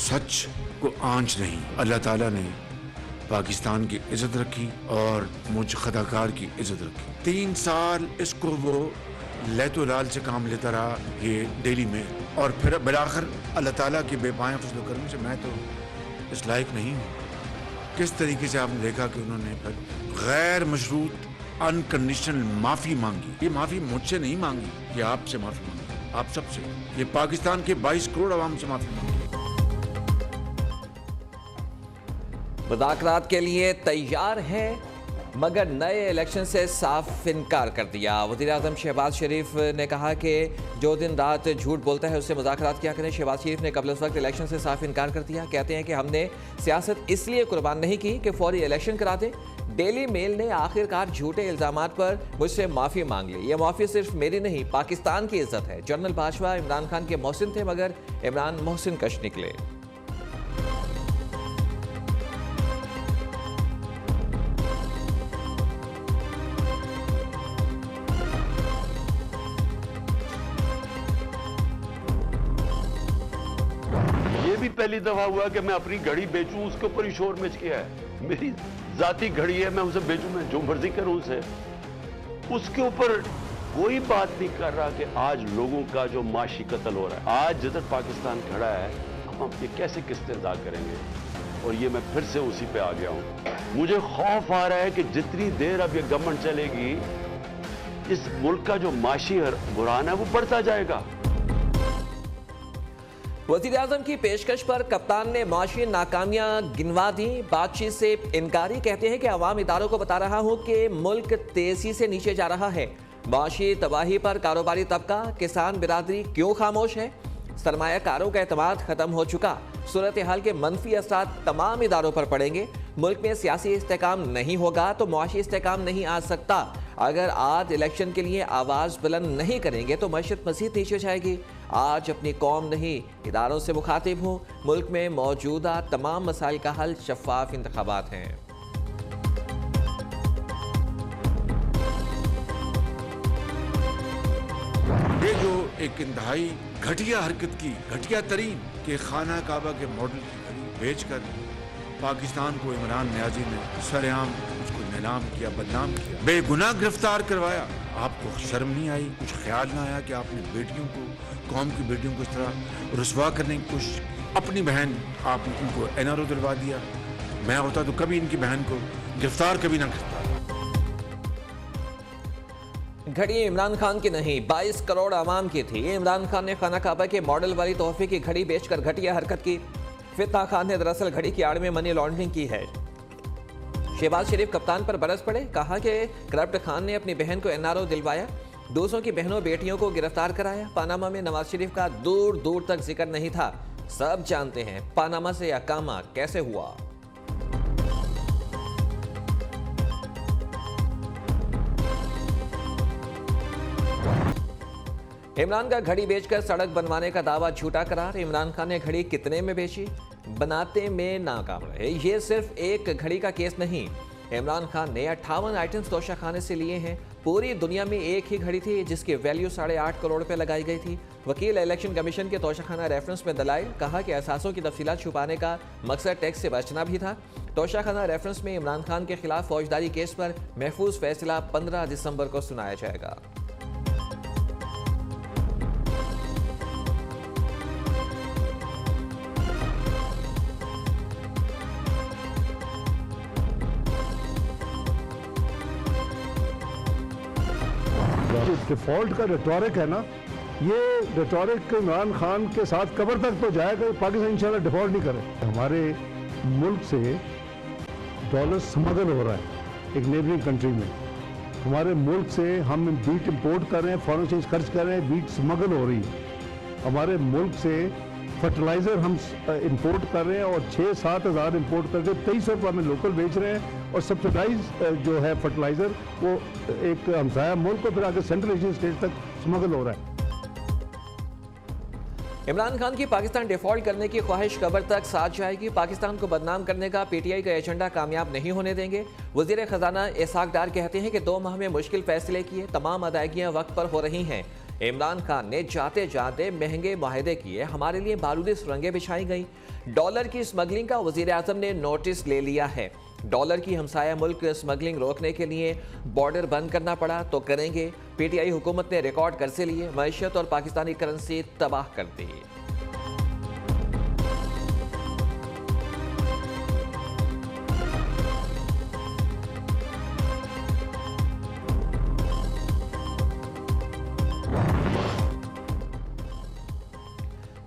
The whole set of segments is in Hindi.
सच को आंच नहीं, अल्लाह ताला ने पाकिस्तान की इज्जत रखी और मुझ खदाकार की इज्जत रखी। 3 साल इसको वो लैतो लाल से काम लेता रहा, ये डेली में, और फिर बिलाखिर अल्लाह ताला के बेपाया फजल करने से मैं तो इस लायक नहीं हूँ। किस तरीके से आपने देखा कि उन्होंने फिर गैर मशरूत अनकंडीशनल माफ़ी मांगी। ये माफ़ी मुझसे नहीं मांगी, ये आपसे माफ़ी मांगी, आप सबसे, ये पाकिस्तान के 22 करोड़ आवाम से माफ़ी मांगी। मुज़ाकरात के लिए तैयार है मगर नए इलेक्शन से साफ इनकार कर दिया। वज़ीर-ए-आज़म शहबाज शरीफ ने कहा कि जो दिन रात झूठ बोलता है उससे मुज़ाकरात क्या करें। शहबाज शरीफ ने कबल उस वक्त इलेक्शन से साफ इनकार कर दिया। कहते हैं कि हमने सियासत इसलिए कुर्बान नहीं की कि फौरी इलेक्शन करा दें। डेली मेल ने आखिरकार झूठे इल्ज़ामात पर मुझसे माफ़ी मांग ली। ये माफ़ी सिर्फ मेरी नहीं, पाकिस्तान की इज्जत है। जनरल बाजवा इमरान खान के मोहसिन थे मगर इमरान मोहसिन कश निकले। पहली दफा हुआ कि मैं अपनी घड़ी बेचूं, उसके ऊपर ही शोर मच गया है। मेरी जाती घड़ी है, मैं उसे बेचूं, मैं जो मर्जी करूं उसे, उसके ऊपर कोई बात नहीं कर रहा कि आज लोगों का जो माशी कत्ल हो रहा है, आज जिधर पाकिस्तान खड़ा है, हम ये कैसे किस्तें अदा करेंगे। और ये मैं फिर से उसी पे आ गया हूं। मुझे खौफ आ रहा है कि जितनी देर अब ये गवर्नमेंट चलेगी, इस मुल्क का जो माशी बुरान है वो बढ़ता जाएगा। वज़ीर-ए-आज़म की पेशकश पर कप्तान ने माशी नाकामियां गिनवा दी। बातचीत से इनकारी। कहते हैं कि अवाम इदारों को बता रहा हूं कि मुल्क तेजी से नीचे जा रहा है। माशी तबाही पर कारोबारी तबका, किसान बिरादरी क्यों खामोश है। सरमायाकारों का एतमाद खत्म हो चुका। सूरत हाल के मनफी असरात तमाम इदारों पर पड़ेंगे। मुल्क में सियासी इस्तेकाम नहीं होगा तो मुआशी इस्तेकाम नहीं आ सकता। अगर आज इलेक्शन के लिए आवाज़ बुलंद नहीं करेंगे तो मईशत मज़ीद नीचे जाएगी। आज अपनी कौम नहीं, इदारों से मुखातिब हूँ। मुल्क में मौजूदा तमाम मसाइल का हल शफाफ इंतखाबात हैं। ये जो एक इंतहाई घटिया हरकत की, घटिया तरीन के खाना काबा के मॉडल की घड़ी बेचकर पाकिस्तान को इमरान नियाजी ने सरेआम उसको नीलाम किया, बदनाम किया, बेगुनाह गिरफ्तार करवाया। आपको शर्म नहीं आई, कुछ ख्याल ना आया कि आपने बेटियों को, कौम की बेटियों को इस तरह रुसवा करने की कोशिश की। अपनी बहन आपने उनको एनआरओ दिलवा दिया। मैं होता तो कभी इनकी बहन को गिरफ्तार कभी ना करता। घड़ी इमरान खान की नहीं, 22 करोड़ आवाम की थी। इमरान खान ने खाना काबा के मॉडल वाली तोहफे की घड़ी बेचकर घटिया हरकत की। फितना खान ने दरअसल घड़ी की आड़ में मनी लॉन्ड्रिंग की है। शहबाज शरीफ कप्तान पर बरस पड़े। कहा कि करप्ट खान ने अपनी बहन को एनआरओ दिलवाया, दूसरों की बहनों बेटियों को गिरफ्तार कराया। पानामा में नवाज शरीफ का दूर दूर तक जिक्र नहीं था। सब जानते हैं पानामा से अकामा कैसे हुआ। इमरान का घड़ी बेचकर सड़क बनवाने का दावा झूठा करार। इमरान खान ने घड़ी कितने में बेची, बनाते में नाकाम रहे। ये सिर्फ एक घड़ी का केस नहीं, इमरान खान ने 58 आइटम्स तोशाखाने से लिए हैं। पूरी दुनिया में एक ही घड़ी थी जिसकी वैल्यू 8.5 करोड़ रुपए लगाई गई थी। वकील इलेक्शन कमीशन के तोशाखाना रेफरेंस में दलाइल। कहा कि असासों की तफसीलात छुपाने का मकसद टैक्स से बचना भी था। तोशाखाना रेफरेंस में इमरान खान के खिलाफ फौजदारी केस पर महफूज फैसला 15 दिसंबर को सुनाया जाएगा। डिफॉल्ट का रेटोरिक है ना, ये रेटोरिक इमरान खान के साथ कबर तक तो जाएगा। पाकिस्तान इंशाल्लाह डिफॉल्ट नहीं करे। हमारे मुल्क से डॉलर स्मगल हो रहा है एक नेबरिंग कंट्री में। हमारे मुल्क से हम बीट इंपोर्ट कर रहे हैं, फॉरेन एक्सचेंज खर्च कर रहे हैं, बीट स्मगल हो रही है। हमारे मुल्क से फर्टिलाइज़र हम इंपोर्ट कर रहे हैं और 6-7 हज़ार इंपोर्ट करके 2300 रुपये में लोकल बेच रहे हैं। और सब्सिडाइज जो है फर्टिलाइज़र वो एक हमसाया मुल्क को फिर आगे सेंट्रल एशियन स्टेट तक स्मगल हो रहा है। इमरान खान की पाकिस्तान डिफॉल्ट करने की ख्वाहिश कबर तक साथ जाएगी। पाकिस्तान को बदनाम करने का पीटीआई का एजेंडा कामयाब नहीं होने देंगे। वज़ीर ख़जाना इसहाक डार कहते हैं कि 2 माह में मुश्किल फैसले किए, तमाम अदायगियाँ वक्त पर हो रही हैं। इमरान खान ने जाते जाते महंगे माहिदे किए, हमारे लिए बारूदी सुरंगें बिछाई गई। डॉलर की स्मगलिंग का वजीर आजम ने नोटिस ले लिया है। डॉलर की हमसाया मुल्क स्मगलिंग रोकने के लिए बॉर्डर बंद करना पड़ा तो करेंगे। पीटीआई हुकूमत ने रिकॉर्ड कर्जे लिए, मईशत और पाकिस्तानी करेंसी तबाह कर दी।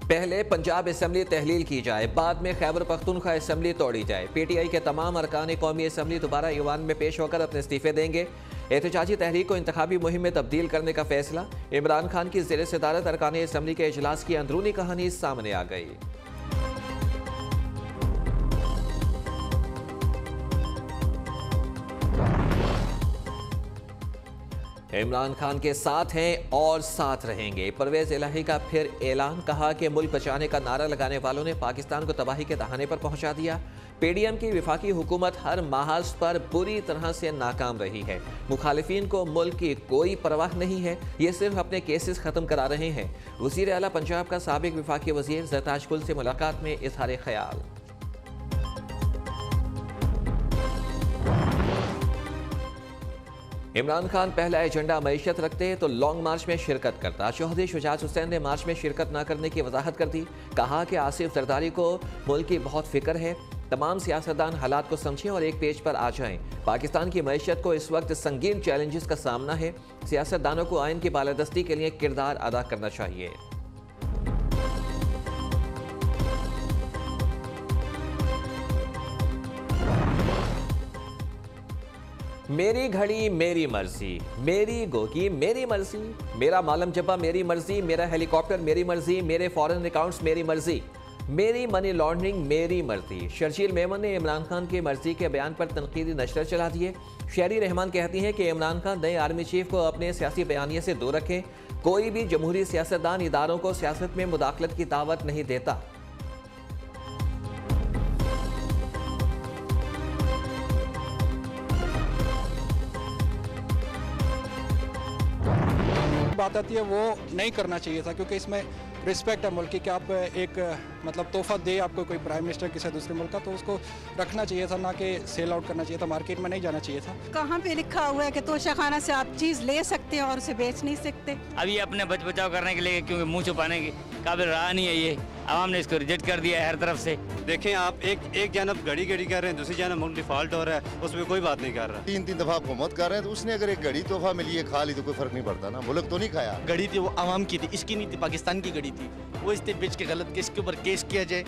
पहले पंजाब असेंबली तहलील की जाए, बाद में खैबर पख्तूनख्वा असेंबली तोड़ी जाए। पीटीआई के तमाम अरकान कौमी असेंबली दोबारा ईवान में पेश होकर अपने इस्तीफे देंगे। एहतजाजी तहरीक को इंतखाबी मुहिम में तब्दील करने का फैसला। इमरान खान की ज़ेर सदारत अरकान असेंबली के इजलास की अंदरूनी कहानी सामने आ गई। इमरान खान के साथ हैं और साथ रहेंगे। परवेज इलाही का फिर ऐलान, कहा कि मुल्क बचाने का नारा लगाने वालों ने पाकिस्तान को तबाही के दहाने पर पहुंचा दिया। पीडीएम की विफाकी हुकूमत हर महाज पर बुरी तरह से नाकाम रही है। मुखालिफिन को मुल्क की कोई परवाह नहीं है, ये सिर्फ अपने केसेस खत्म करा रहे हैं। वज़ीर आला पंजाब का साबिक विफाकी वज़ीर ज़रताज गुल से मुलाकात में इज़हार ख्याल। इमरान खान पहला एजेंडा मईशत रखते तो लॉन्ग मार्च में शिरकत करता। चौधरी शुजात हुसैन ने मार्च में शिरकत न करने की वजाहत कर दी। कहा कि आसिफ जरदारी को मुल्क की बहुत फिक्र है। तमाम सियासतदान हालात को समझें और एक पेज पर आ जाएं। पाकिस्तान की मईशत को इस वक्त संगीन चैलेंजेस का सामना है। सियासतदानों को आइन की बालादस्ती के लिए किरदार अदा करना चाहिए। मेरी घड़ी मेरी मर्जी, मेरी गोगी मेरी मर्जी, मेरा मालम जब्बा मेरी मर्जी, मेरा हेलीकॉप्टर मेरी मर्जी, मेरे फॉरेन अकाउंट्स मेरी मर्जी, मेरी मनी लॉन्ड्रिंग मेरी मर्जी। शर्जील मेमन ने इमरान खान की मर्जी के बयान पर तनकीदी नशर चला दिए। शहरी रहमान कहती हैं कि इमरान खान नए आर्मी चीफ को अपने सियासी बयानिए से दूर रखें। कोई भी जमहूरी सियासतदान इदारों को सियासत में मुदाखलत की दावत नहीं देता। बात आती है वो नहीं करना चाहिए था, क्योंकि इसमें रिस्पेक्ट है मुल्क की कि आप एक मतलब तोहफा दे आपको कोई प्राइम मिनिस्टर किसी दूसरे मुल्क का, तो उसको रखना चाहिए था, ना कि सेल आउट करना चाहिए था, मार्केट में नहीं जाना चाहिए था। कहाँ पे लिखा हुआ है कि तोशाखाना से आप चीज़ ले सकते हैं और उसे बेच नहीं सकते। अब ये अपने बच बचाव करने के लिए, क्योंकि मुंह छुपाने के काबिल रहा नहीं है ये, आवाम ने इसको रिजेक्ट कर दिया है हर तरफ से। देखें आप, एक जानब घड़ी घड़ी कर रहे हैं, दूसरी जानब मुल्क डिफॉल्ट हो रहा है, उसमें कोई बात नहीं कर रहा। 3 दफा हुकूमत कर रहे हैं, तो उसने अगर एक घड़ी तोहफा मिली है खा ली तो कोई फर्क नहीं पड़ता ना। मुल्क तो नहीं खाया। घड़ी थी वो आवाम की थी, इसकी नहीं थी, पाकिस्तान की घड़ी थी। वो इससे बेच के गलत केस के ऊपर केस किया जाए।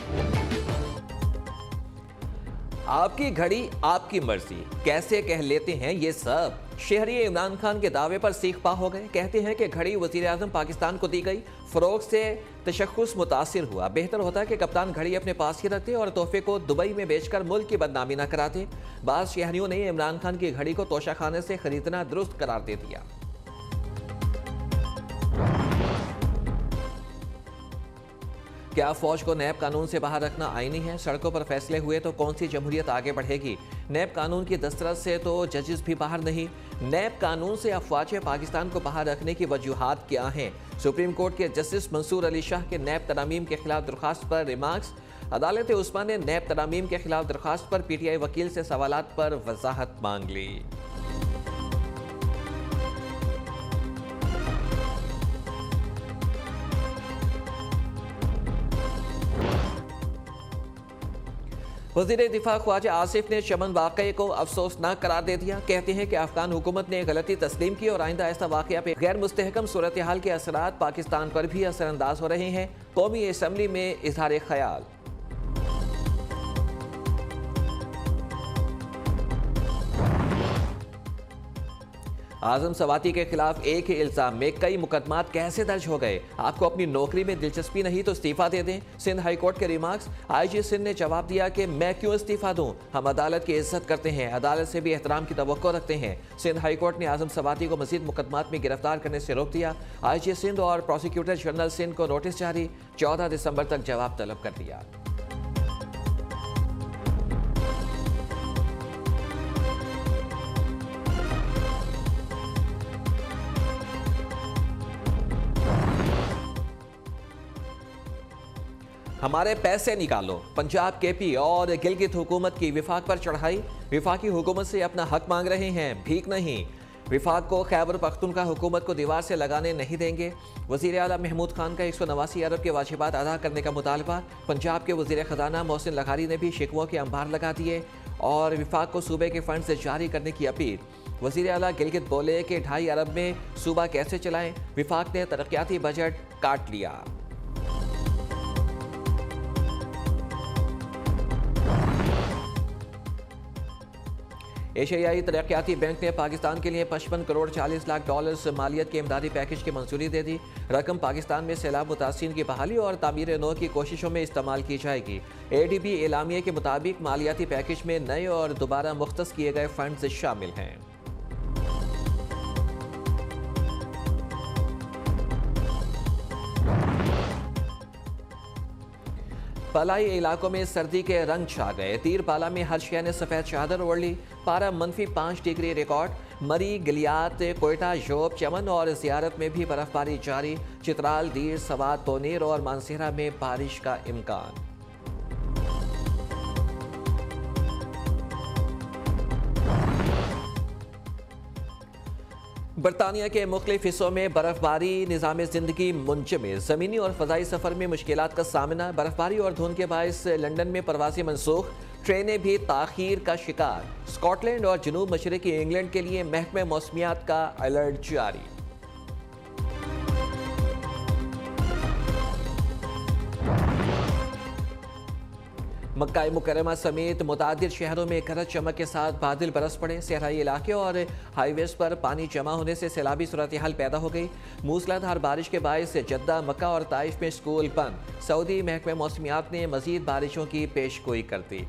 आपकी घड़ी आपकी मर्जी, कैसे कह लेते हैं ये सब। शहरी इमरान खान के दावे पर सीख पा हो गए। कहते हैं कि घड़ी वज़ीर आज़म पाकिस्तान को दी गई, फ़रोग से तशख़्ख़ुस मुतासिर हुआ। बेहतर होता कि कप्तान घड़ी अपने पास ही रखते और तोहफे को दुबई में बेचकर मुल्क की बदनामी न कराते। बाज़ शहरियों ने इमरान खान की घड़ी को तोशाखाने से खरीदना दुरुस्त करार दे दिया। क्या फौज को नैब कानून से बाहर रखना आईनी है? सड़कों पर फैसले हुए तो कौन सी जमहूरियत आगे बढ़ेगी? नैब कानून की दस्तरस से तो जजेस भी बाहर नहीं। नैब कानून से अफवाज पाकिस्तान को बाहर रखने की वजूहात क्या हैं? सुप्रीम कोर्ट के जस्टिस मंसूर अली शाह के नैब तरामीम के खिलाफ दरख्वास्त पर रिमार्क्स। अदालत उस्मा ने नैब तरामीम के खिलाफ दरख्वास्त पर पीटीआई वकील से सवालात पर वजाहत मांग ली। वज़ीर दिफा ख्वाजा आसिफ ने चमन वाक़े को अफसोसनाक करार दे दिया। कहते हैं कि अफगान हुकूमत ने गलती तस्लीम की और आइंदा ऐसा वाक़या पे गैर मुस्तहकम सूरत हाल के असरात पाकिस्तान पर भी असरअंदाज हो रहे हैं। कौमी असम्बली में इजहार ख्याल। आजम सवाती के खिलाफ एक ही इल्जाम में कई मुकदमात कैसे दर्ज हो गए? आपको अपनी नौकरी में दिलचस्पी नहीं तो इस्तीफा दे दें। सिंध हाई कोर्ट के रिमार्क्स। आईजी सिंध ने जवाब दिया कि मैं क्यों इस्तीफा दूं, हम अदालत की इज्जत करते हैं, अदालत से भी एहतराम की तवक्को रखते हैं। सिंध हाई कोर्ट ने आजम सवाती को मजीद मुकदमात में गिरफ्तार करने से रोक दिया। आईजी सिंध और प्रोसिक्यूटर जनरल सिंध को नोटिस जारी, 14 दिसंबर तक जवाब तलब कर दिया। हमारे पैसे निकालो। पंजाब, केपी और गिलगित हुकूमत की विफाक पर चढ़ाई। विफाकी हुकूमत से अपना हक मांग रहे हैं, भीख नहीं। विफाक को खैबर पख्तूनख्वा हुकूमत को दीवार से लगाने नहीं देंगे। वज़ीर आला महमूद खान का 189 अरब के वाजिबात अदा करने का मुतालबा। पंजाब के वज़ीर ख़जाना मोहसिन लखारी ने भी शिकवों के अंबार लगा दिए और विफाक को सूबे के फंड से जारी करने की अपील। वज़ीर आला गिलगित बोले कि 2.5 अरब में सूबा कैसे चलाएं, विफाक ने तरक्याती बजट काट लिया। एशियाई तरक्याती बैंक ने पाकिस्तान के लिए 55 करोड़ 40 लाख डॉलर्स मालियत के इमदादी पैकेज की मंजूरी दे दी। रकम पाकिस्तान में सैलाब मुतासिरीन की बहाली और तामीर नौ की कोशिशों में इस्तेमाल की जाएगी। ADB एलामिया के मुताबिक मालियाती पैकेज में नए और दोबारा मुख्तस किए गए फंड्स शामिल हैं। पलाई इलाकों में सर्दी के रंग छा गए। तीर पाला में हर शहर ने सफ़ेद चादर ओढ़ ली। पारा -5 डिग्री रिकॉर्ड। मरी, गिलियात, कोयटा, जोब, चमन और ज़ियारत में भी बर्फबारी जारी। चित्राल, दीर, सवात, पोनीर और मानसेरा में बारिश का इम्कान। बरतानिया के मुख्तलिफ हिस्सों में बर्फबारी, निज़ाम ज़िंदगी मुंजमद। ज़मीनी और फ़ज़ाई सफ़र में मुश्किलात का सामना। बर्फबारी और धुंध के बायस लंदन में परवाज़ें मनसूख। ट्रेनें भी ताख़ीर का शिकार। स्कॉटलैंड और जनूब मशरक़ी इंग्लैंड के लिए महकमे मौसमियात का अलर्ट जारी। मक्का मुकर्रमा समेत मुतादिद शहरों में गरज चमक के साथ बादल बरस पड़े। सहराई इलाके और हाईवेज पर पानी जमा होने से सैलाबी सूरत हाल पैदा हो गई। मूसलाधार बारिश के बायस जद्दा, मक्का और ताइफ में स्कूल बंद। सऊदी महकमे मौसमियात ने मजीद बारिशों की पेशगोई कर दी।